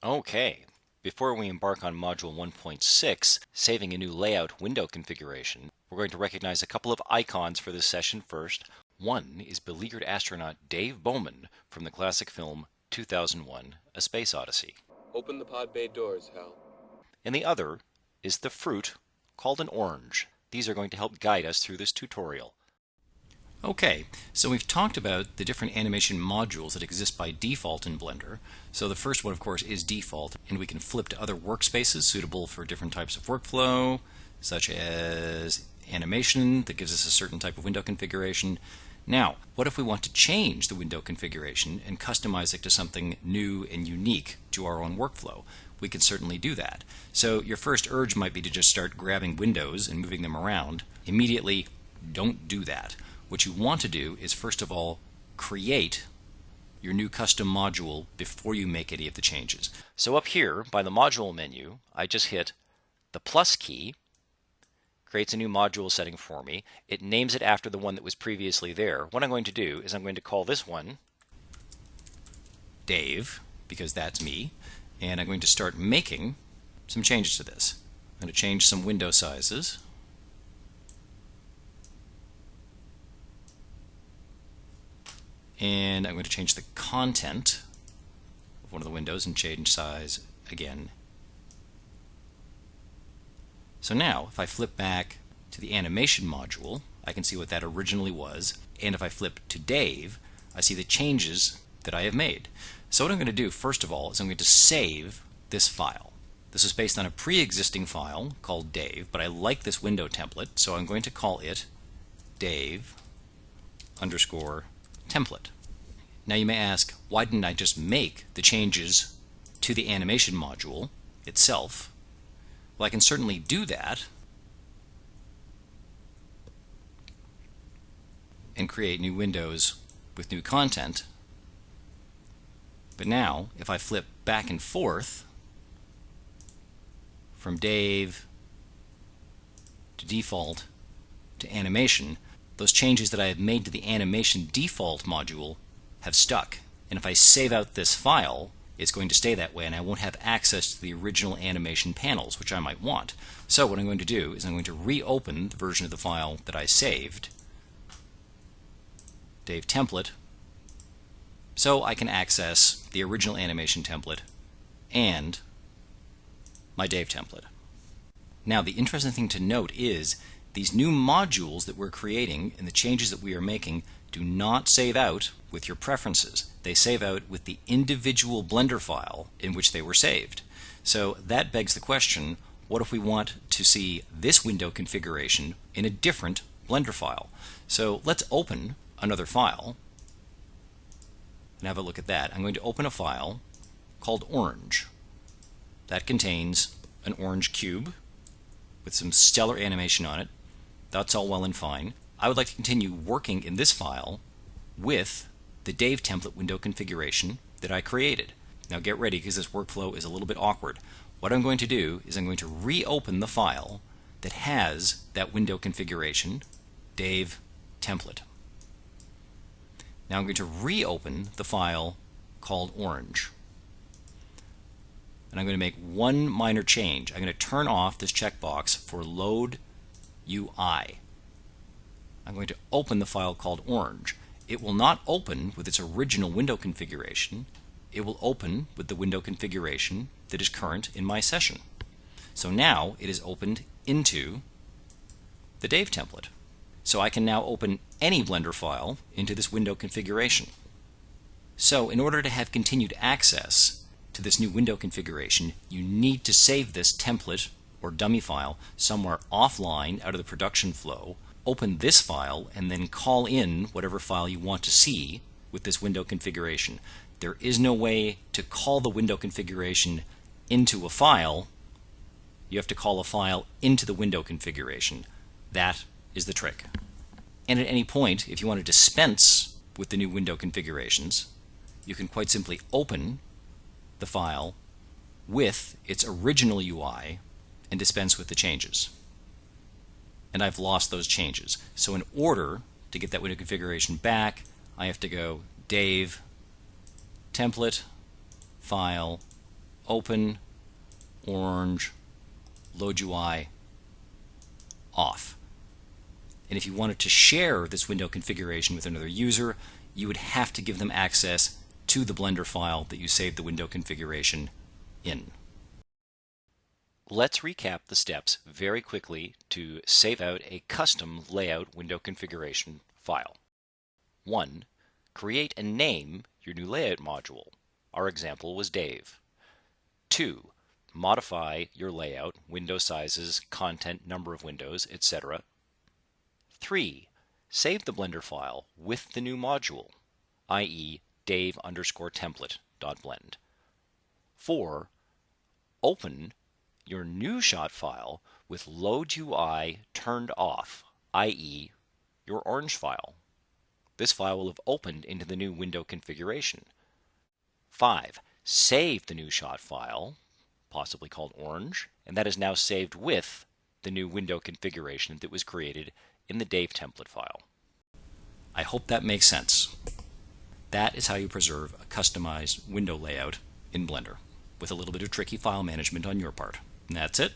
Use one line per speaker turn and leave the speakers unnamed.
Okay, before we embark on Module 1.6, saving a new layout window configuration, we're going to recognize a couple of icons for this session first. One is beleaguered astronaut Dave Bowman from the classic film 2001: A Space Odyssey.
Open the pod bay doors, Hal.
And the other is the fruit called an orange. These are going to help guide us through this tutorial. Okay, so we've talked about the different animation modules that exist by default in Blender. So the first one, of course, is default, and we can flip to other workspaces suitable for different types of workflow, such as animation that gives us a certain type of window configuration. Now, what if we want to change the window configuration and customize it to something new and unique to our own workflow? We can certainly do that. So your first urge might be to just start grabbing windows and moving them around. Immediately, don't do that. What you want to do is, first of all, create your new custom module before you make any of the changes. So up here by the module menu, I just hit the plus key, creates a new module setting for me. It names it after the one that was previously there. What I'm going to do is I'm going to call this one Dave, because that's me, and I'm going to start making some changes to this. I'm going to change some window sizes. And I'm going to change the content of one of the windows and change size again. So now, if I flip back to the animation module, I can see what that originally was. And if I flip to Dave, I see the changes that I have made. So what I'm going to do, first of all, is I'm going to save this file. This is based on a pre-existing file called Dave, but I like this window template, so I'm going to call it Dave _ template. Now you may ask, why didn't I just make the changes to the animation module itself? Well, I can certainly do that and create new windows with new content. But now, if I flip back and forth from Dave to default to animation, those changes that I have made to the animation default module have stuck. And if I save out this file, it's going to stay that way, and I won't have access to the original animation panels, which I might want. So what I'm going to do is I'm going to reopen the version of the file that I saved, Dave template, so I can access the original animation template and my Dave template. Now, the interesting thing to note is these new modules that we're creating and the changes that we are making do not save out with your preferences. They save out with the individual Blender file in which they were saved. So that begs the question, what if we want to see this window configuration in a different Blender file? So let's open another file and have a look at that. I'm going to open a file called Orange. That contains an orange cube with some stellar animation on it. That's all well and fine. I would like to continue working in this file with the Dave template window configuration that I created. Now get ready, because this workflow is a little bit awkward. What I'm going to do is I'm going to reopen the file that has that window configuration, Dave template. Now I'm going to reopen the file called Orange. And I'm going to make one minor change. I'm going to turn off this checkbox for Load UI. I'm going to open the file called Orange. It will not open with its original window configuration. It will open with the window configuration that is current in my session. So now it is opened into the Dave template. So I can now open any Blender file into this window configuration. So in order to have continued access to this new window configuration, you need to save this template or dummy file somewhere offline out of the production flow, open this file, and then call in whatever file you want to see with this window configuration. There is no way to call the window configuration into a file. You have to call a file into the window configuration. That is the trick. And at any point, if you want to dispense with the new window configurations, you can quite simply open the file with its original UI and dispense with the changes. And I've lost those changes. So in order to get that window configuration back, I have to go Dave, template, file, open, orange, load UI, off. And if you wanted to share this window configuration with another user, you would have to give them access to the Blender file that you saved the window configuration in. Let's recap the steps very quickly to save out a custom layout window configuration file. 1. Create and name your new layout module. Our example was Dave. 2. Modify your layout, window sizes, content, number of windows, etc. 3. Save the Blender file with the new module, i.e. dave_template.blend. 4. Open your new shot file with load UI turned off, i.e. your orange file. This file will have opened into the new window configuration. 5. Save the new shot file, possibly called orange, and that is now saved with the new window configuration that was created in the Dave template file. I hope that makes sense. That is how you preserve a customized window layout in Blender, with a little bit of tricky file management on your part. And that's it.